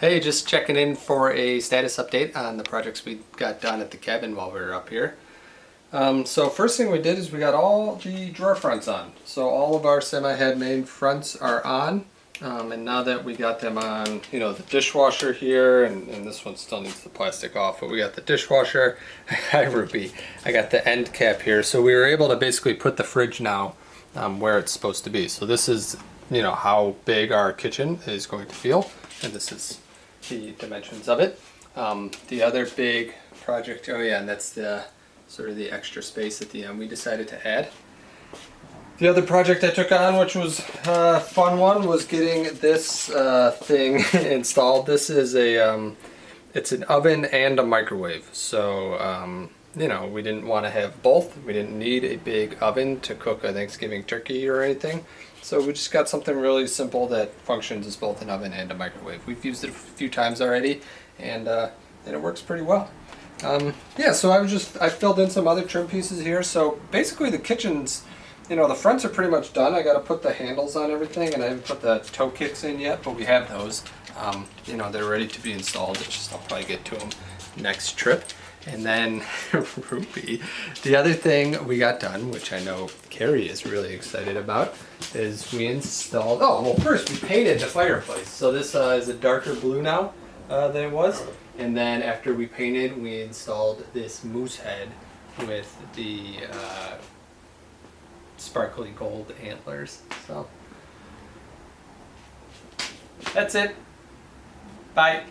Hey, just checking in for a status update on the projects we got done at the cabin while we were up here. So first thing we did is we got all the drawer fronts on. So all of our semi-handmade fronts are on. And now that we got them on, the dishwasher here, and this one still needs the plastic off, but we got the dishwasher. Hi, Ruby. I got the end cap here. So we were able to basically put the fridge now where it's supposed to be. So this is, how big our kitchen is going to feel. And this is the dimensions of it. The other big project, and that's the sort of the extra space at the end we decided to add. The other project I took on, which was a fun one, was getting this thing installed. This is it's an oven and a microwave. So, we didn't want to have both. We didn't need a big oven to cook a Thanksgiving turkey or anything. So we just got something really simple that functions as both an oven and a microwave. We've used it a few times already, and it works pretty well. So I filled in some other trim pieces here. So basically the kitchen's, the fronts are pretty much done. I got to put the handles on everything, and I haven't put the toe kicks in yet, but we have those. They're ready to be installed. It's just I'll probably get to them next trip. And then, Ruby, the other thing we got done, which I know Carrie is really excited about, is we installed, first we painted the fireplace. So this is a darker blue now than it was. And then after we painted, we installed this moose head with the sparkly gold antlers. So that's it. Bye.